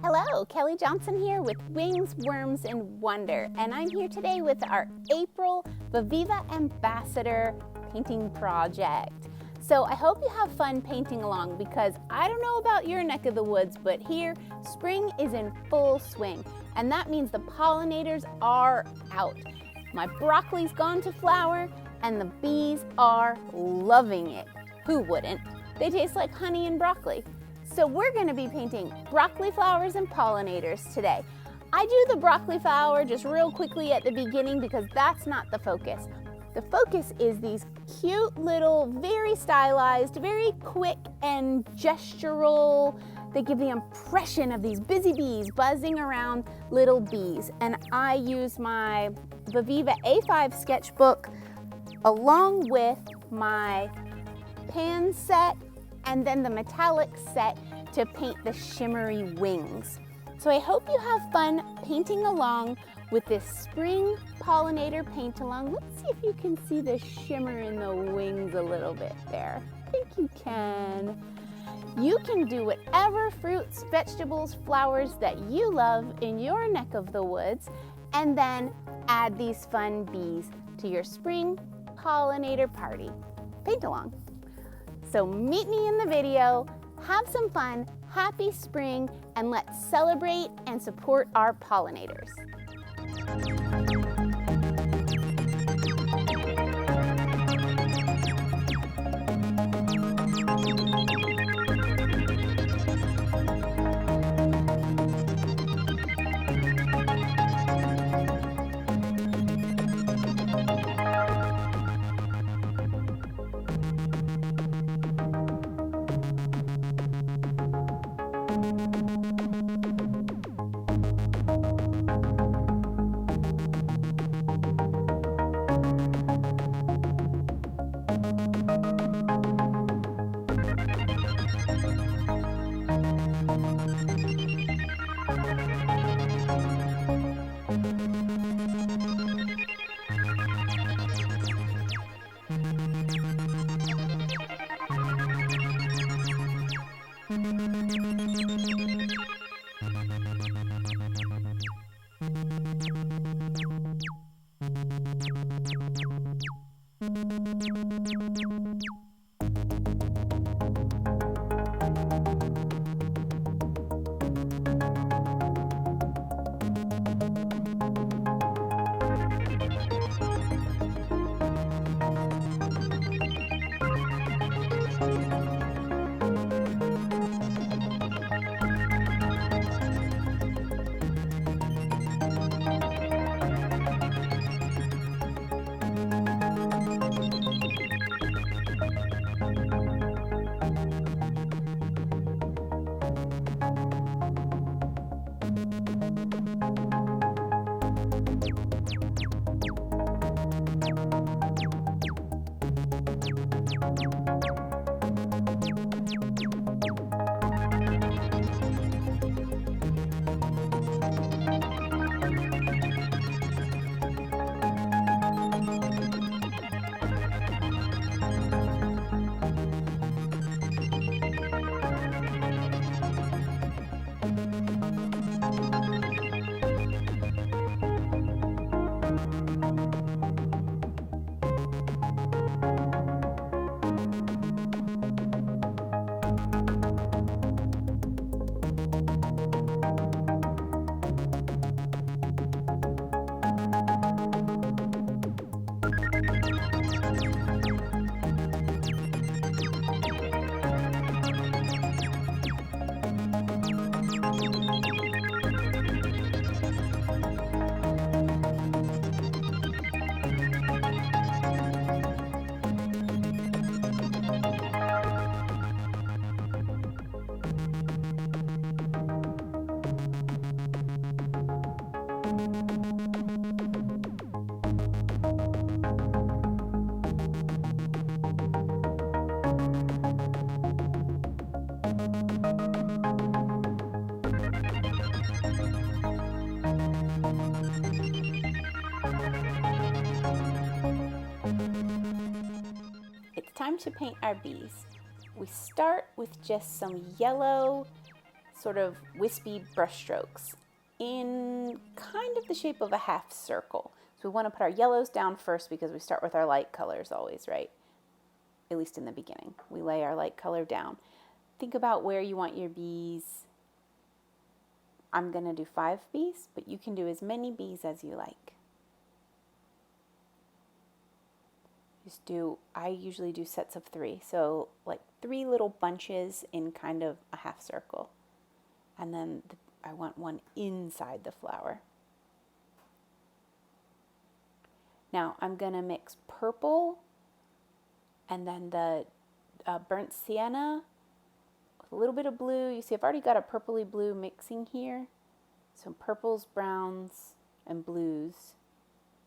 Hello, Kelly Johnson here with Wings, Worms, and Wonder, and I'm here today with our April Viviva Ambassador painting project. So I hope you have fun painting along because I don't know about your neck of the woods, but here spring is in full swing, and that means the pollinators are out. My broccoli's gone to flower, and the bees are loving it. Who wouldn't? They taste like honey and broccoli. So we're going to be painting broccoli flowers and pollinators today. I do the broccoli flower just real quickly at the beginning because that's not the focus. The focus is these cute little, very stylized, very quick and gestural. They give the impression of these busy bees buzzing around little bees. And I use my Viviva A5 sketchbook along with my pan set and then the metallic set to paint the shimmery wings. So I hope you have fun painting along with this spring pollinator paint along. Let's see if you can see the shimmer in the wings a little bit there. I think you can. You can do whatever fruits, vegetables, flowers that you love in your neck of the woods and then add these fun bees to your spring pollinator party. Paint along. So meet me in the video, have some fun, happy spring, and let's celebrate and support our pollinators. time to paint our bees. we start with just some yellow, sort of wispy brush strokes in kind of the shape of a half circle. So we want to put our yellows down first because we start with our light colors always, right? At least in the beginning. We lay our light color down. Think about where you want your bees. I'm going to do 5 bees, but you can do as many bees as you like. I usually do sets of 3, so like 3 little bunches in kind of a half circle. And then I want one inside the flower. Now I'm going to mix purple and then the burnt sienna with a little bit of blue. You see I've already got a purpley blue mixing here. Some purples, browns, and blues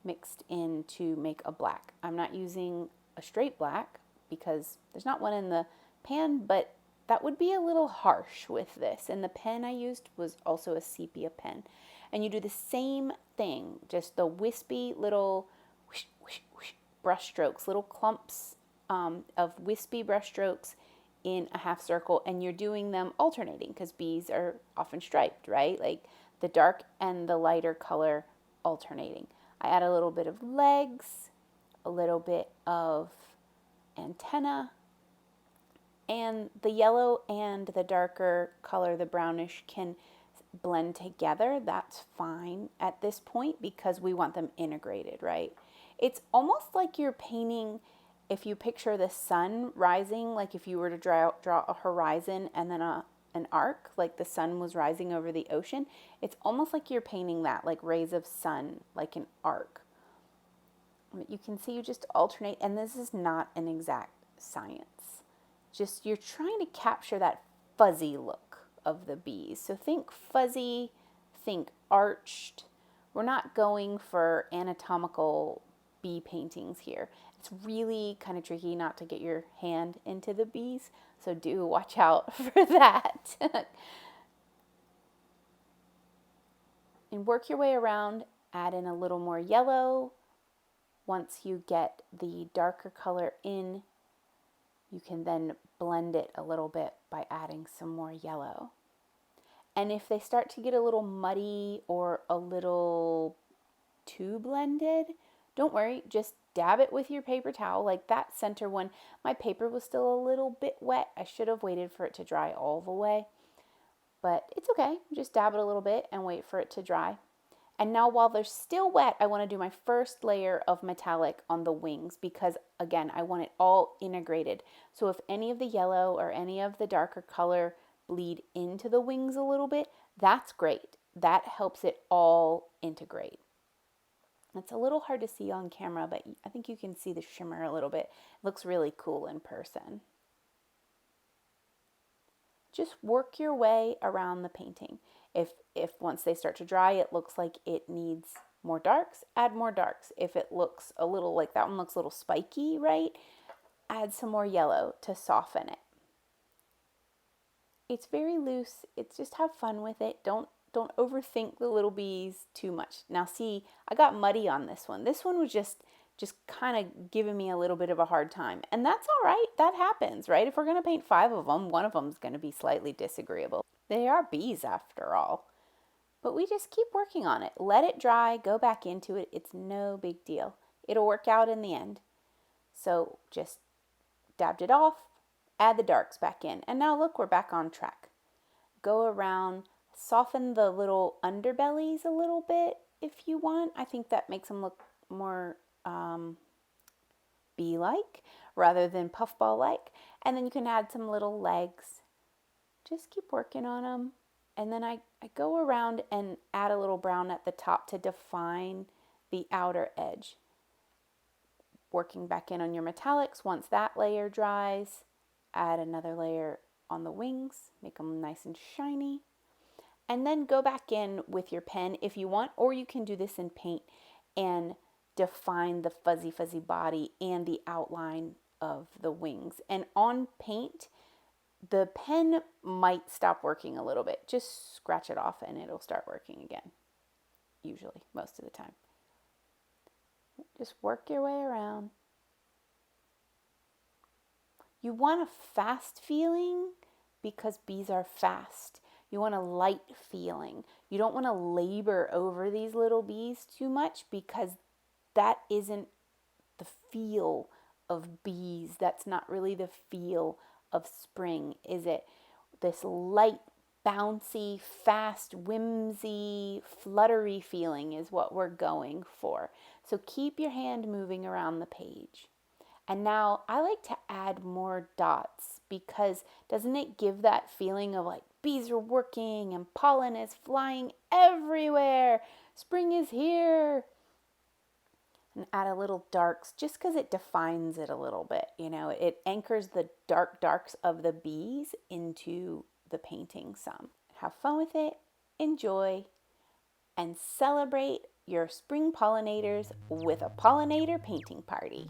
mixed in to make a black. I'm not using a straight black because there's not one in the pan, but that would be a little harsh with this. And the pen I used was also a sepia pen. And you do the same thing, just the wispy little whoosh, whoosh, whoosh brush strokes, little clumps of wispy brush strokes in a half circle, and you're doing them alternating because bees are often striped, right? Like the dark and the lighter color alternating. I add a little bit of legs, a little bit of antenna, and the yellow and the darker color, the brownish, can blend together. That's fine at this point because we want them integrated, right? It's almost like you're painting, if you picture the sun rising, like if you were to draw a horizon and then an arc, like the sun was rising over the ocean, it's almost like you're painting that, like rays of sun, like an arc. You can see you just alternate, and this is not an exact science. Just you're trying to capture that fuzzy look of the bees. So think fuzzy, think arched. We're not going for anatomical bee paintings here. It's really kind of tricky not to get your hand into the bees, so do watch out for that. And work your way around, add in a little more yellow. Once you get the darker color in, you can then blend it a little bit by adding some more yellow. And if they start to get a little muddy or a little too blended, don't worry, just dab it with your paper towel. Like that center one, my paper was still a little bit wet. I should have waited for it to dry all the way, but it's okay. Just dab it a little bit and wait for it to dry. And now while they're still wet, I want to do my first layer of metallic on the wings because, again, I want it all integrated. So if any of the yellow or any of the darker color bleed into the wings a little bit, that's great. That helps it all integrate. It's a little hard to see on camera, but I think you can see the shimmer a little bit. It looks really cool in person. Just work your way around the painting. If once they start to dry, it looks like it needs more darks, add more darks. If it looks a little like that one looks a little spiky, right? Add some more yellow to soften it. It's very loose. It's just have fun with it. Don't overthink the little bees too much. Now see, I got muddy on this one. This one was just kind of giving me a little bit of a hard time. And that's all right. That happens, right? If we're going to paint 5 of them, one of them is going to be slightly disagreeable. They are bees after all. But we just keep working on it. Let it dry, go back into it. It's no big deal. It'll work out in the end. So just dabbed it off, add the darks back in. And now look, we're back on track. Go around, soften the little underbellies a little bit if you want. I think that makes them look more bee-like rather than puffball-like. And then you can add some little legs. Just keep working on them. And then I go around and add a little brown at the top to define the outer edge. Working back in on your metallics. Once that layer dries, add another layer on the wings. Make them nice and shiny. And then go back in with your pen if you want, or you can do this in paint and define the fuzzy body and the outline of the wings. And on paint, the pen might stop working a little bit. Just scratch it off and it'll start working again. Usually, most of the time. Just work your way around. You want a fast feeling because bees are fast. You want a light feeling. You don't want to labor over these little bees too much because that isn't the feel of bees. That's not really the feel of spring, is it? This light, bouncy, fast, whimsy, fluttery feeling is what we're going for. So keep your hand moving around the page. And now I like to add more dots because doesn't it give that feeling of like bees are working and pollen is flying everywhere? Spring is here. And add a little darks just because it defines it a little bit. It anchors the darks of the bees into the painting some. Have fun with it, enjoy, and celebrate your spring pollinators with a pollinator painting party.